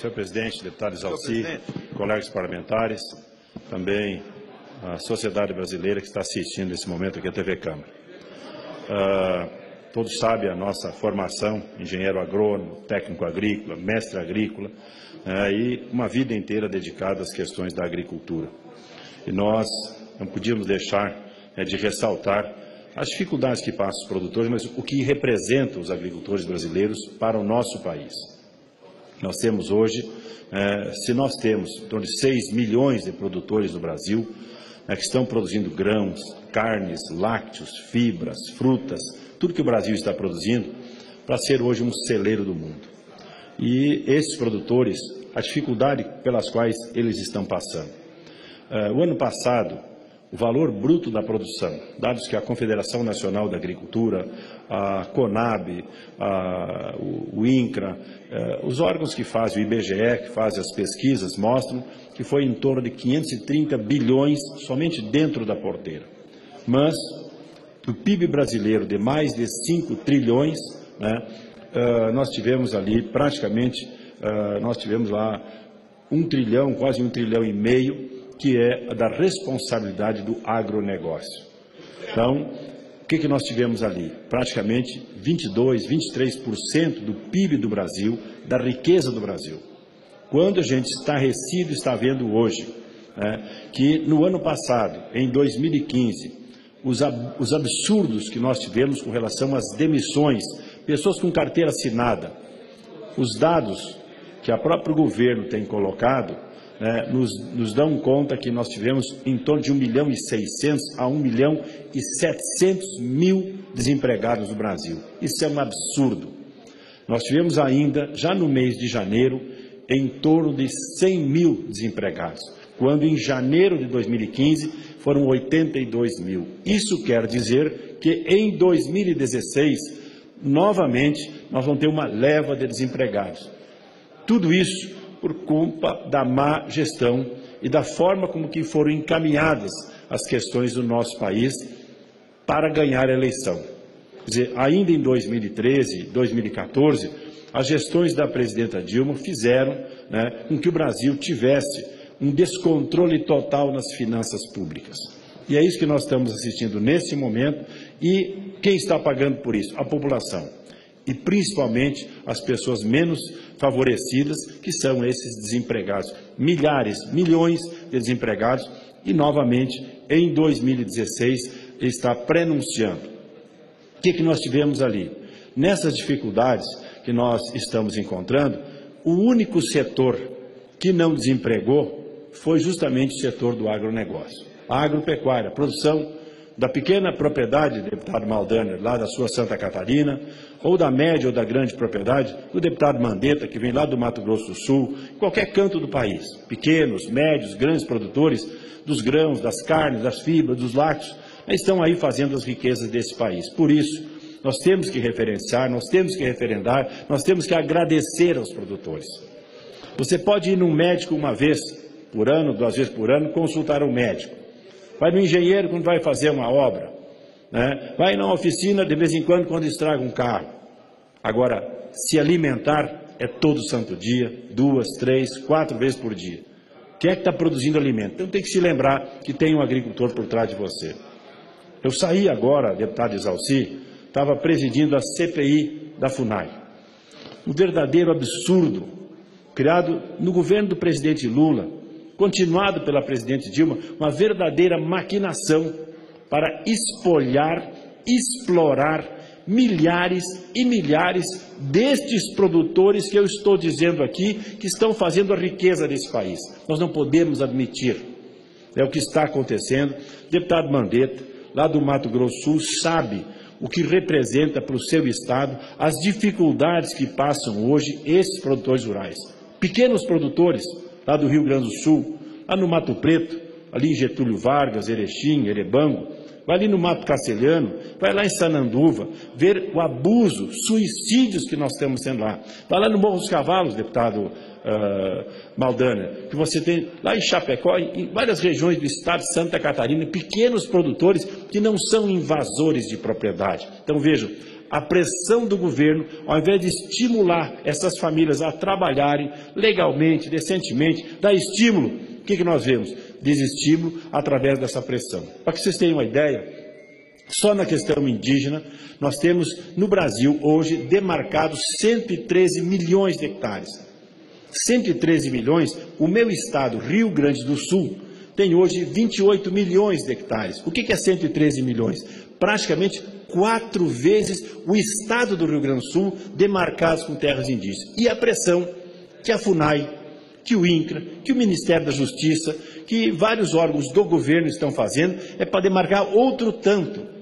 Senhor presidente, deputado Exalci, colegas parlamentares, também a sociedade brasileira que está assistindo nesse momento aqui à TV Câmara. Todos sabem a nossa formação, engenheiro agrônomo, técnico agrícola, mestre agrícola, e uma vida inteira dedicada às questões da agricultura. E nós não podíamos deixar de ressaltar as dificuldades que passam os produtores, mas o que representam os agricultores brasileiros para o nosso país. Nós temos hoje, se nós temos em torno de 6 milhões de produtores no Brasil, que estão produzindo grãos, carnes, lácteos, fibras, frutas, tudo que o Brasil está produzindo, para ser hoje um celeiro do mundo. E esses produtores, a dificuldade pelas quais eles estão passando. O ano passado, o valor bruto da produção, dados que a Confederação Nacional da Agricultura, a CONAB, o INCRA, os órgãos que fazem, o IBGE, que fazem as pesquisas, mostram que foi em torno de 530 bilhões somente dentro da porteira. Mas, do PIB brasileiro de mais de 5 trilhões, nós tivemos ali praticamente, nós tivemos lá 1 trilhão, quase 1,5 trilhão, que é da responsabilidade do agronegócio. Então, o que nós tivemos ali? Praticamente 22%, 23% do PIB do Brasil, da riqueza do Brasil. Quando a gente estarrecido está vendo hoje que no ano passado, em 2015, os absurdos que nós tivemos com relação às demissões, pessoas com carteira assinada, os dados que o próprio governo tem colocado, nos dão conta que nós tivemos em torno de 1.600.000 a 1.700.000 desempregados no Brasil. Isso é um absurdo. Nós tivemos ainda, já no mês de janeiro, em torno de 100.000 desempregados, quando em janeiro de 2015 foram 82.000. Isso quer dizer que em 2016, novamente, nós vamos ter uma leva de desempregados. Tudo isso por culpa da má gestão e da forma como que foram encaminhadas as questões do nosso país para ganhar a eleição. Quer dizer, ainda em 2013, 2014, as gestões da presidenta Dilma fizeram com que o Brasil tivesse um descontrole total nas finanças públicas. E é isso que nós estamos assistindo nesse momento, e quem está pagando por isso? A população. E principalmente as pessoas menos favorecidas, que são esses desempregados. Milhares, milhões de desempregados, e novamente, em 2016, está prenunciando. O que nós tivemos ali? Nessas dificuldades que nós estamos encontrando, o único setor que não desempregou foi justamente o setor do agronegócio. A agropecuária, a produção da pequena propriedade, deputado Maldaner, lá da sua Santa Catarina, ou da média ou da grande propriedade, do deputado Mandetta, que vem lá do Mato Grosso do Sul, qualquer canto do país, pequenos, médios, grandes produtores dos grãos, das carnes, das fibras, dos lácteos, estão aí fazendo as riquezas desse país. Por isso, nós temos que referenciar, nós temos que referendar, nós temos que agradecer aos produtores. Você pode ir num médico uma vez por ano, 2 vezes por ano, consultar um médico. Vai no engenheiro quando vai fazer uma obra, vai na oficina de vez em quando estraga um carro. Agora, se alimentar é todo santo dia, 2, 3, 4 vezes por dia. Quem é que está produzindo alimento? Então tem que se lembrar que tem um agricultor por trás de você. Eu saí agora, deputado Exalci, estava presidindo a CPI da FUNAI. Um verdadeiro absurdo, criado no governo do presidente Lula, continuado pela presidente Dilma, uma verdadeira maquinação para espolhar, explorar milhares e milhares destes produtores que eu estou dizendo aqui, que estão fazendo a riqueza desse país. Nós não podemos admitir. É o que está acontecendo. O deputado Mandetta, lá do Mato Grosso do Sul, sabe o que representa para o seu estado as dificuldades que passam hoje esses produtores rurais. Pequenos produtores, lá do Rio Grande do Sul, lá no Mato Preto, ali em Getúlio Vargas, Erechim, Erebango, vai ali no Mato Castelhano, vai lá em Sananduva, ver o abuso, suicídios que nós estamos tendo lá. Vai lá no Morro dos Cavalos, deputado Maldaner, que você tem lá em Chapecó, em várias regiões do estado de Santa Catarina, pequenos produtores que não são invasores de propriedade. Então, vejam, a pressão do governo, ao invés de estimular essas famílias a trabalharem legalmente, decentemente, dar estímulo, o que nós vemos? Desestímulo através dessa pressão. Para que vocês tenham uma ideia, só na questão indígena, nós temos no Brasil hoje demarcados 113 milhões de hectares. 113 milhões, o meu estado, Rio Grande do Sul, tem hoje 28 milhões de hectares. O que é 113 milhões? Praticamente 4 vezes o estado do Rio Grande do Sul demarcados com terras indígenas. E a pressão que a FUNAI, que o INCRA, que o Ministério da Justiça, que vários órgãos do governo estão fazendo, é para demarcar outro tanto.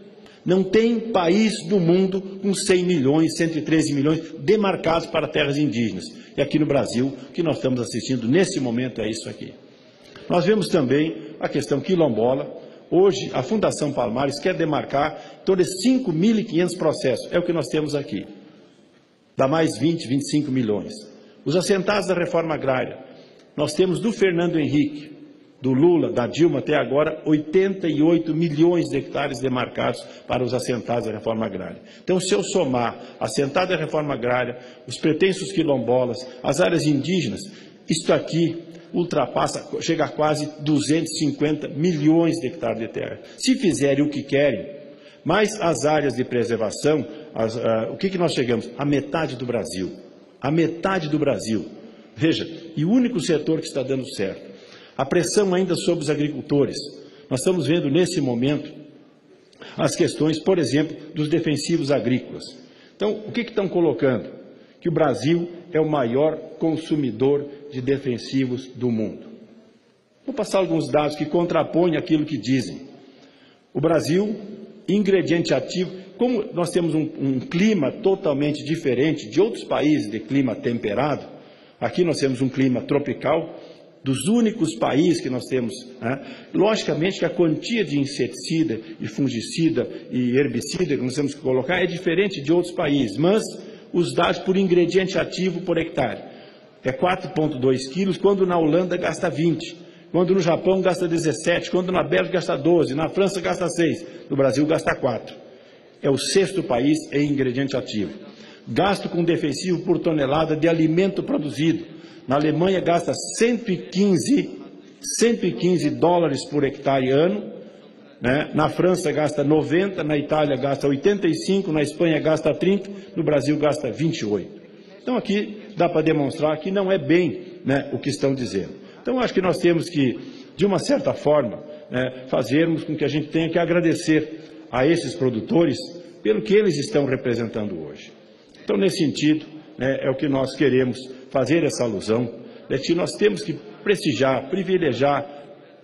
Não tem país do mundo com 100 milhões, 113 milhões demarcados para terras indígenas. E aqui no Brasil, o que nós estamos assistindo nesse momento é isso aqui. Nós vemos também a questão quilombola. Hoje, a Fundação Palmares quer demarcar todos 5.500 processos. É o que nós temos aqui. Dá mais 20, 25 milhões. Os assentados da reforma agrária. Nós temos do Fernando Henrique, do Lula, da Dilma até agora, 88 milhões de hectares demarcados para os assentados da reforma agrária. Então, se eu somar assentado da reforma agrária, os pretensos quilombolas, as áreas indígenas, isto aqui ultrapassa, chega a quase 250 milhões de hectares de terra. Se fizerem o que querem, mais as áreas de preservação, o que nós chegamos? A metade do Brasil. A metade do Brasil. Veja, e o único setor que está dando certo. A pressão ainda sobre os agricultores. Nós estamos vendo nesse momento as questões, por exemplo, dos defensivos agrícolas. Então, o que estão colocando? Que o Brasil é o maior consumidor de defensivos do mundo. Vou passar alguns dados que contrapõem aquilo que dizem. O Brasil, ingrediente ativo, como nós temos um clima totalmente diferente de outros países de clima temperado, aqui nós temos um clima tropical, dos únicos países que nós temos, né? Logicamente que a quantia de inseticida e fungicida e herbicida que nós temos que colocar é diferente de outros países, mas os dados por ingrediente ativo por hectare é 4,2 quilos, quando na Holanda gasta 20, quando no Japão gasta 17, quando na Bélgica gasta 12, na França gasta 6, no Brasil gasta 4. É o 6º país em ingrediente ativo. Gasto com defensivo por tonelada de alimento produzido. Na Alemanha gasta 115 dólares por hectare ano, né? Na França gasta 90, na Itália gasta 85, na Espanha gasta 30, no Brasil gasta 28. Então aqui dá para demonstrar que não é bem, né, o que estão dizendo. Então acho que nós temos que, de uma certa forma, né, fazermos com que a gente tenha que agradecer a esses produtores pelo que eles estão representando hoje. Então nesse sentido, né, é o que nós queremos fazer essa alusão, é que nós temos que prestigiar, privilegiar,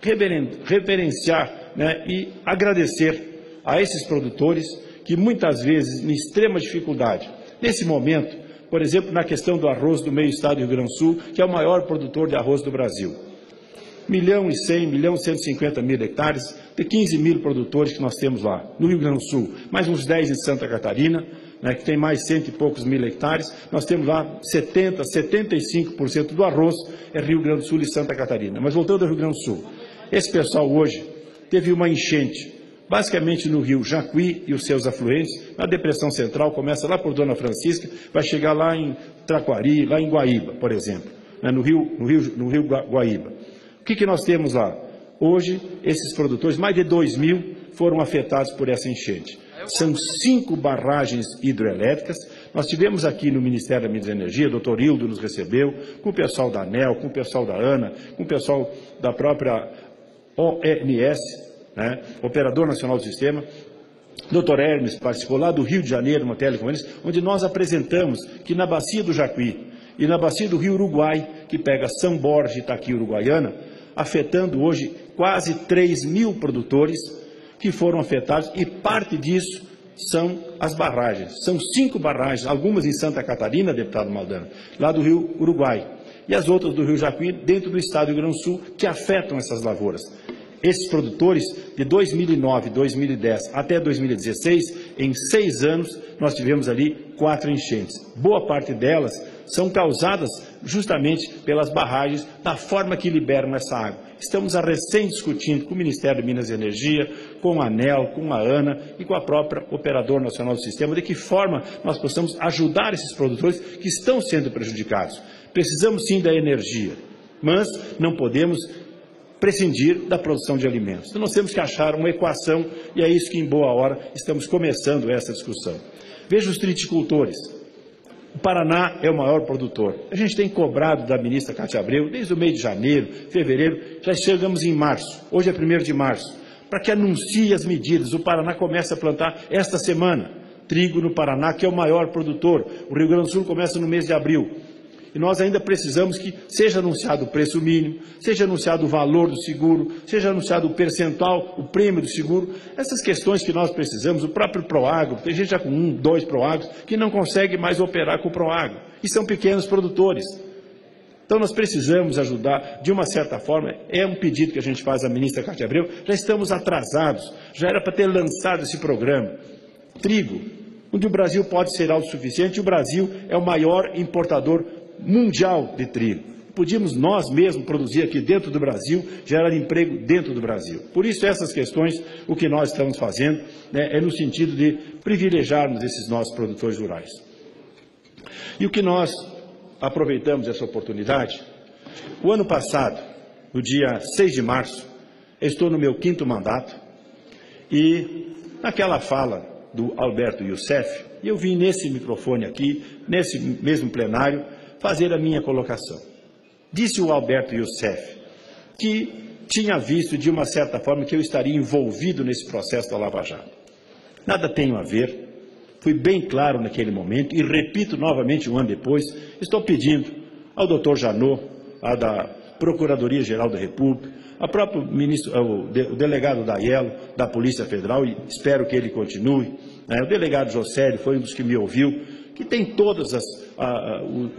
reverenciar, né, e agradecer a esses produtores que muitas vezes, em extrema dificuldade, nesse momento, por exemplo, na questão do arroz do meio estado do Rio Grande do Sul, que é o maior produtor de arroz do Brasil. 1.100.000, 1.150.000 hectares, de 15 mil produtores que nós temos lá, no Rio Grande do Sul, mais uns 10 em Santa Catarina, né, que tem mais 100 e poucos mil hectares, nós temos lá 70%, 75% do arroz é Rio Grande do Sul e Santa Catarina. Mas voltando ao Rio Grande do Sul, esse pessoal hoje teve uma enchente, basicamente no rio Jacuí e os seus afluentes, na Depressão Central, começa lá por Dona Francisca, vai chegar lá em Traquari, lá em Guaíba, por exemplo, né, no rio Guaíba. O que nós temos lá? Hoje, esses produtores, mais de 2.000, foram afetados por essa enchente. São 5 barragens hidroelétricas. Nós tivemos aqui no Ministério da Minas e Energia, o doutor Hildo nos recebeu, com o pessoal da ANEEL, com o pessoal da ANA, com o pessoal da própria ONS, né, Operador Nacional do Sistema. O doutor Hermes participou lá do Rio de Janeiro, uma teleconferência, onde nós apresentamos que na bacia do Jacuí e na bacia do Rio Uruguai, que pega São Borja e Itaqui, Uruguaiana, afetando hoje quase 3.000 produtores que foram afetados, e parte disso são as barragens. São 5 barragens, algumas em Santa Catarina, deputado Maldana, lá do Rio Uruguai, e as outras do Rio Jacuí, dentro do estado do Rio Grande do Sul, que afetam essas lavouras. Esses produtores, de 2009, 2010 até 2016, em 6 anos, nós tivemos ali 4 enchentes. Boa parte delas são causadas justamente pelas barragens, da forma que liberam essa água. Estamos recém discutindo com o Ministério de Minas e Energia, com a ANEEL, com a ANA e com a própria Operador Nacional do Sistema, de que forma nós possamos ajudar esses produtores que estão sendo prejudicados. Precisamos sim da energia, mas não podemos prescindir da produção de alimentos. Então, nós temos que achar uma equação e é isso que, em boa hora, estamos começando essa discussão. Veja os triticultores. O Paraná é o maior produtor. A gente tem cobrado da ministra Cátia Abreu, desde o mês de janeiro, fevereiro, já chegamos em março, hoje é 1º de março, para que anuncie as medidas. O Paraná começa a plantar esta semana trigo no Paraná, que é o maior produtor. O Rio Grande do Sul começa no mês de abril. E nós ainda precisamos que seja anunciado o preço mínimo, seja anunciado o valor do seguro, seja anunciado o percentual, o prêmio do seguro. Essas questões que nós precisamos, o próprio Proagro, tem gente já com 1, 2 Proagros que não consegue mais operar com o Proagro. E são pequenos produtores. Então nós precisamos ajudar, de uma certa forma, é um pedido que a gente faz à ministra Cátia Abreu, já estamos atrasados, já era para ter lançado esse programa. Trigo, onde o Brasil pode ser autossuficiente, o Brasil é o maior importador mundial de trigo. Podíamos nós mesmos produzir aqui dentro do Brasil, gerar emprego dentro do Brasil. Por isso, essas questões, o que nós estamos fazendo, é no sentido de privilegiarmos esses nossos produtores rurais. E o que nós aproveitamos essa oportunidade, o ano passado, no dia 6 de março, eu estou no meu 5º mandato, e naquela fala do Alberto Youssef, eu vim nesse microfone aqui, nesse mesmo plenário, fazer a minha colocação. Disse o Alberto Youssef que tinha visto, de uma certa forma, que eu estaria envolvido nesse processo da Lava Jato. Nada tenho a ver, fui bem claro naquele momento e repito novamente um ano depois, estou pedindo ao doutor Janot, da Procuradoria-Geral da República, ao próprio o delegado da Aiello, da Polícia Federal, e espero que ele continue, o delegado Josélio foi um dos que me ouviu, que tem todas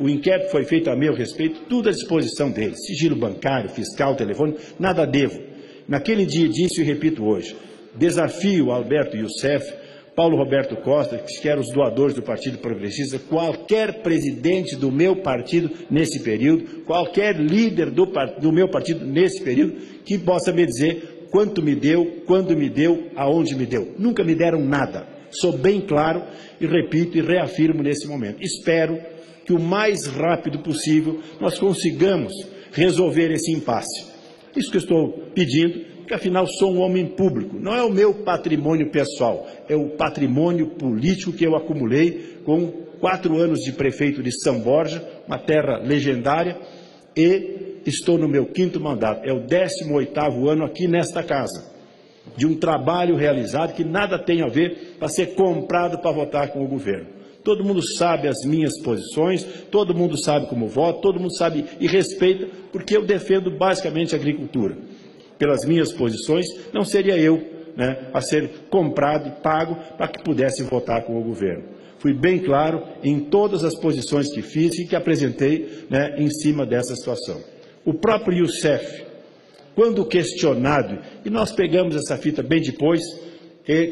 o inquérito foi feito a meu respeito, tudo à disposição dele, sigilo bancário, fiscal, telefone, nada devo. Naquele dia disse e repito hoje, desafio Alberto Youssef, Paulo Roberto Costa, que eram os doadores do Partido Progressista, qualquer presidente do meu partido nesse período, qualquer líder do meu partido nesse período, que possa me dizer quanto me deu, quando me deu, aonde me deu. Nunca me deram nada. Sou bem claro e repito e reafirmo nesse momento. Espero que o mais rápido possível nós consigamos resolver esse impasse. Isso que eu estou pedindo, porque afinal sou um homem público, não é o meu patrimônio pessoal, é o patrimônio político que eu acumulei com 4 anos de prefeito de São Borja, uma legendária, e estou no meu 5º mandato, é o 18º ano aqui nesta casa, de um trabalho realizado que nada tem a ver para ser comprado para votar com o governo. Todo mundo sabe as minhas posições, todo mundo sabe como voto, todo mundo sabe e respeita, porque eu defendo basicamente a agricultura. Pelas minhas posições, não seria eu a ser comprado e pago para que pudesse votar com o governo. Fui bem claro em todas as posições que fiz e que apresentei em cima dessa situação. O próprio Youssef, quando questionado, e nós pegamos essa fita bem depois,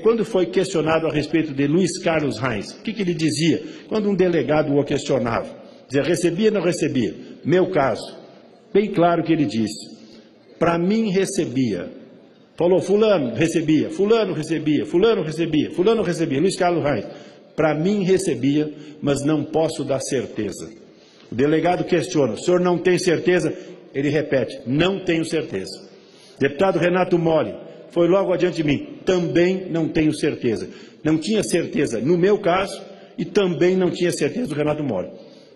quando foi questionado a respeito de Luiz Carlos Reis, o que ele dizia quando um delegado o questionava? Dizia, recebia ou não recebia? Meu caso, bem claro que ele disse, para mim recebia. Falou, fulano recebia, fulano recebia, fulano recebia, fulano recebia, Luiz Carlos Reis. Para mim recebia, mas não posso dar certeza. O delegado questiona, o senhor não tem certeza? Ele repete, não tenho certeza. Deputado Renato Moli, foi logo adiante de mim, também não tenho certeza. Não tinha certeza no meu caso e também não tinha certeza do Renato Moli.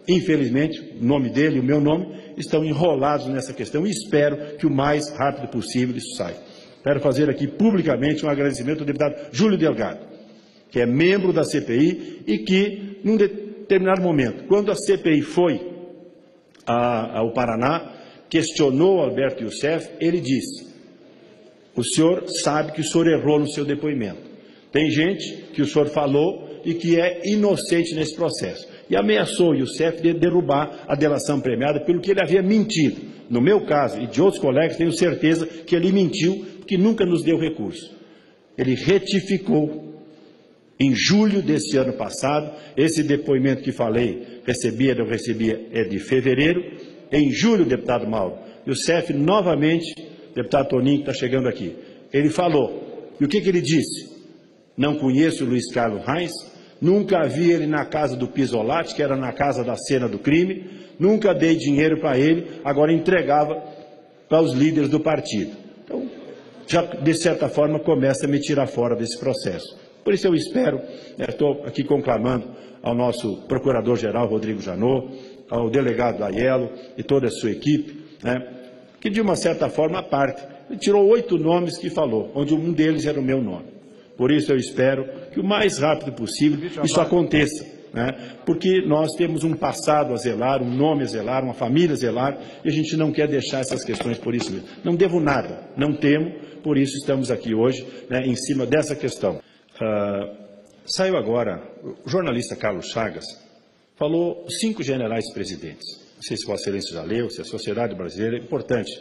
Infelizmente, o nome dele e o meu nome estão enrolados nessa questão e espero que o mais rápido possível isso saia. Quero fazer aqui publicamente um agradecimento ao deputado Júlio Delgado, que é membro da CPI e que, num determinado momento, quando a CPI foi ao Paraná, questionou Alberto Youssef, ele disse, o senhor sabe que o senhor errou no seu depoimento. Tem gente que o senhor falou e que é inocente nesse processo. E ameaçou o Youssef de derrubar a delação premiada pelo que ele havia mentido. No meu caso e de outros colegas, tenho certeza que ele mentiu, porque nunca nos deu recurso. Ele retificou Em julho desse ano passado, esse depoimento que falei, não recebia, é de fevereiro. Em julho, deputado Mauro, e o CEF novamente, deputado Toninho, que está chegando aqui, ele falou. E o que ele disse? Não conheço o Luiz Carlos Reis, nunca vi ele na casa do Pisolati, que era na casa da cena do crime, nunca dei dinheiro para ele, agora entregava para os líderes do partido. Então, já de certa forma começa a me tirar fora desse processo. Por isso eu espero, estou aqui conclamando ao nosso procurador-geral Rodrigo Janot, ao delegado Aiello e toda a sua equipe, que de uma certa forma a parte, ele tirou 8 nomes que falou, onde um deles era o meu nome. Por isso eu espero que o mais rápido possível isso aconteça, porque nós temos um passado a zelar, um nome a zelar, uma família a zelar, e a gente não quer deixar essas questões por isso mesmo. Não devo nada, não temo, por isso estamos aqui hoje, em cima dessa questão. Saiu agora, o jornalista Carlos Chagas falou 5 generais presidentes. Não sei se Vossa Excelência já leu, se a sociedade brasileira é importante.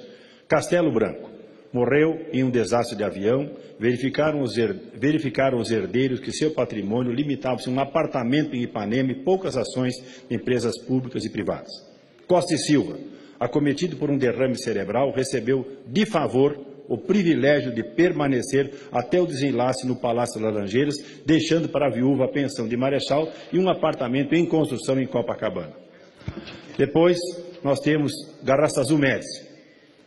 Castelo Branco morreu em um desastre de avião, verificaram os herdeiros que seu patrimônio limitava-se a um apartamento em Ipanema e poucas ações de empresas públicas e privadas. Costa e Silva, acometido por um derrame cerebral, recebeu de favor o privilégio de permanecer até o desenlace no Palácio Laranjeiras, deixando para a viúva a pensão de marechal e um apartamento em construção em Copacabana. Depois, nós temos Garrastazu Médici,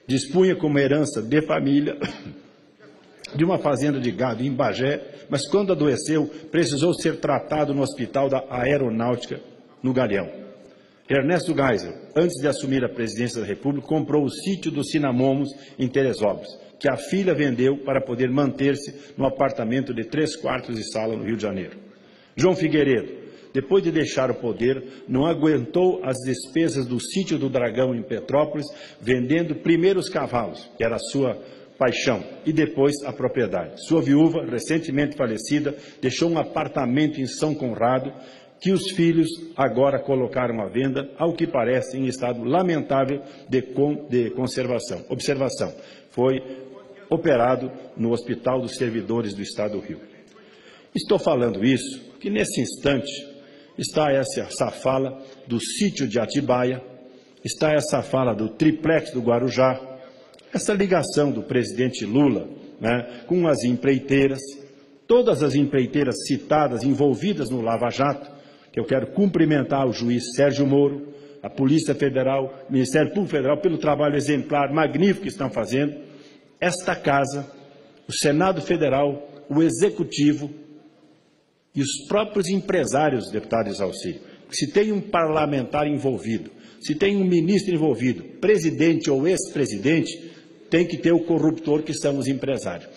dispunha como herança de família de uma fazenda de gado em Bagé, mas quando adoeceu, precisou ser tratado no Hospital da Aeronáutica, no Galeão. Ernesto Geisel, antes de assumir a presidência da República, comprou o sítio dos Cinamomos em Teresópolis, que a filha vendeu para poder manter-se no apartamento de 3 quartos e sala no Rio de Janeiro. João Figueiredo, depois de deixar o poder, não aguentou as despesas do sítio do Dragão em Petrópolis, vendendo primeiro os cavalos, que era a sua paixão, e depois a propriedade. Sua viúva, recentemente falecida, deixou um apartamento em São Conrado, que os filhos agora colocaram à venda, ao que parece em estado lamentável de conservação. Observação, foi operado no Hospital dos Servidores do Estado do Rio. Estou falando isso porque, nesse instante, está essa fala do sítio de Atibaia, está essa fala do triplex do Guarujá, essa ligação do presidente Lula com as empreiteiras, todas as empreiteiras citadas, envolvidas no Lava Jato, que eu quero cumprimentar o juiz Sérgio Moro, a Polícia Federal, o Ministério Público Federal, pelo trabalho exemplar, magnífico que estão fazendo. Esta Casa, o Senado Federal, o Executivo e os próprios empresários, deputado Exalcílio. Se tem um parlamentar envolvido, se tem um ministro envolvido, presidente ou ex-presidente, tem que ter o corruptor, que são os empresários.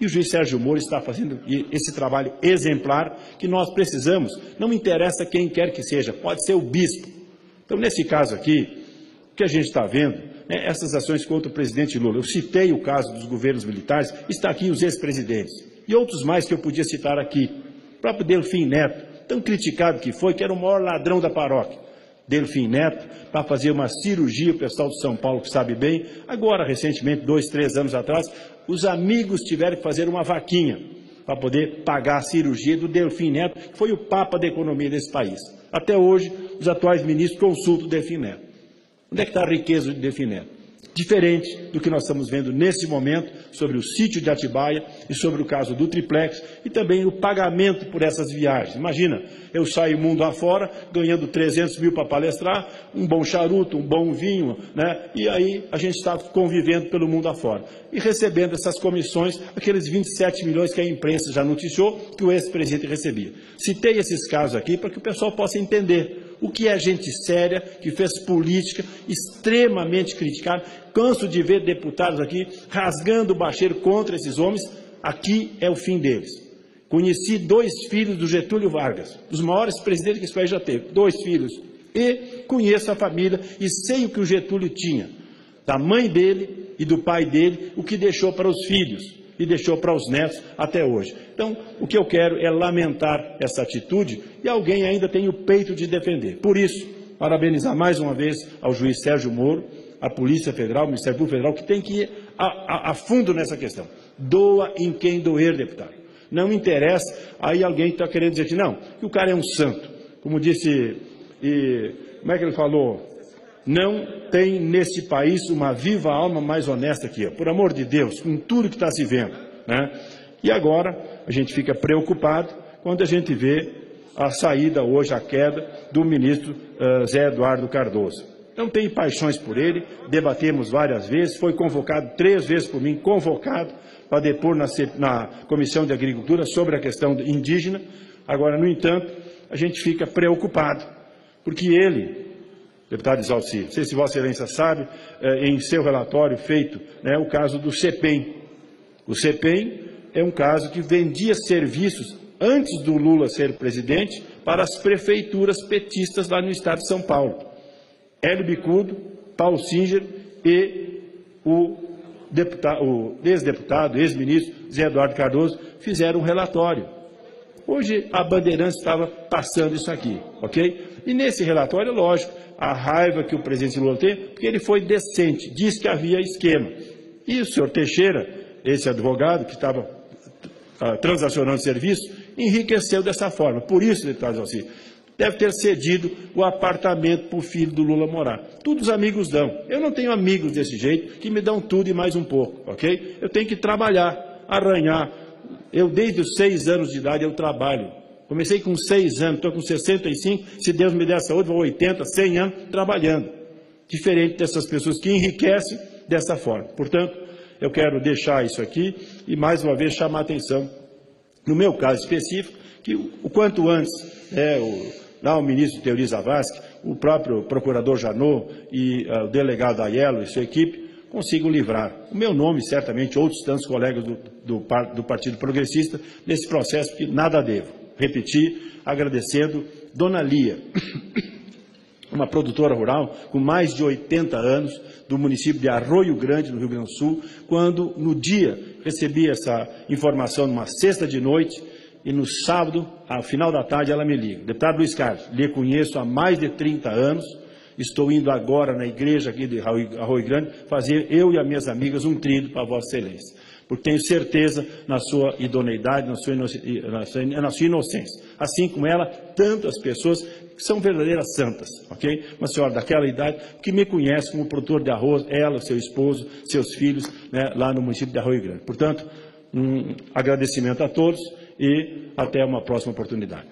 E o juiz Sérgio Moro está fazendo esse trabalho exemplar que nós precisamos, não interessa quem quer que seja, pode ser o bispo. Então, nesse caso aqui, o que a gente está vendo, essas ações contra o presidente Lula. Eu citei o caso dos governos militares, está aqui os ex-presidentes. E outros mais que eu podia citar aqui. O próprio Delfim Neto, tão criticado que foi, que era o maior ladrão da paróquia. Delfim Neto, para fazer uma cirurgia, o pessoal de São Paulo que sabe bem, agora, recentemente, 2, 3 anos atrás, os amigos tiveram que fazer uma vaquinha para poder pagar a cirurgia do Delfim Neto, que foi o papa da economia desse país. Até hoje, os atuais ministros consultam o Delfim Neto. Onde é que está a riqueza de Delfim Neto? Diferente do que nós estamos vendo nesse momento sobre o sítio de Atibaia e sobre o caso do triplex e também o pagamento por essas viagens. Imagina, eu saio mundo afora, ganhando 300 mil para palestrar, um bom charuto, um bom vinho, e aí a gente está convivendo pelo mundo afora. E recebendo essas comissões, aqueles 27 milhões que a imprensa já noticiou que o ex-presidente recebia. Citei esses casos aqui para que o pessoal possa entender o que é gente séria, que fez política, extremamente criticada. Canso de ver deputados aqui rasgando o bacheiro contra esses homens. Aqui é o fim deles. Conheci 2 filhos do Getúlio Vargas, dos maiores presidentes que esse país já teve, 2 filhos. E conheço a família e sei o que o Getúlio tinha, da mãe dele e do pai dele, o que deixou para os filhos e deixou para os netos até hoje. Então, o que eu quero é lamentar essa atitude e alguém ainda tem o peito de defender. Por isso, parabenizar mais uma vez ao juiz Sérgio Moro, a Polícia Federal, o Ministério Público Federal, que tem que ir a fundo nessa questão. Doa em quem doer, deputado. Não interessa, aí alguém está querendo dizer que não, que o cara é um santo. Como disse, como é que ele falou? Não tem nesse país uma viva alma mais honesta que eu. Por amor de Deus, com tudo que está se vendo, né? E agora a gente fica preocupado quando a gente vê a saída hoje, a queda do ministro Zé Eduardo Cardoso. Não tenho paixões por ele, debatemos várias vezes, foi convocado 3 vezes por mim, convocado para depor na Comissão de Agricultura sobre a questão indígena. Agora, no entanto, a gente fica preocupado, porque ele, deputado Isalci, não sei se Vossa Excelência sabe, em seu relatório feito, né, o caso do CEPEM. O CEPEM é um caso que vendia serviços antes do Lula ser presidente para as prefeituras petistas lá no estado de São Paulo. Hélio Bicudo, Paulo Singer e o ex-deputado, ex-ministro Zé Eduardo Cardoso fizeram um relatório. Hoje a Bandeirantes estava passando isso aqui, ok? E nesse relatório, lógico, a raiva que o presidente Lula tem, porque ele foi decente, disse que havia esquema. E o senhor Teixeira, esse advogado que estava transacionando serviço, enriqueceu dessa forma. Por isso, deputado Isalci, deve ter cedido o apartamento para o filho do Lula morar. Tudo os amigos dão. Eu não tenho amigos desse jeito que me dão tudo e mais um pouco, ok? Eu tenho que trabalhar, arranhar. Eu, desde os 6 anos de idade, eu trabalho. Comecei com 6 anos, estou com 65, se Deus me der saúde, vou 80, 100 anos trabalhando. Diferente dessas pessoas que enriquecem dessa forma. Portanto, eu quero deixar isso aqui e, mais uma vez, chamar a atenção, no meu caso específico, que o quanto antes, o ministro Teori Zavascki, o próprio procurador Janot e o delegado Aiello e sua equipe consigam livrar o meu nome, certamente outros tantos colegas do Partido Progressista, nesse processo, porque nada devo. Repetir, agradecendo Dona Lia, uma produtora rural com mais de 80 anos, do município de Arroio Grande, no Rio Grande do Sul, quando, no dia, recebi essa informação numa sexta de noite, e no sábado, ao final da tarde, ela me liga. Deputado Luiz Carlos, lhe conheço há mais de 30 anos, estou indo agora na igreja aqui de Arroio Grande, fazer, eu e as minhas amigas, um tríduo para Vossa Excelência, porque tenho certeza na sua idoneidade, na sua inocência. Assim como ela, tantas pessoas que são verdadeiras santas, ok? Uma senhora daquela idade, que me conhece como produtor de arroz, ela, seu esposo, seus filhos, né, lá no município de Arroio Grande. Portanto, um agradecimento a todos e até uma próxima oportunidade.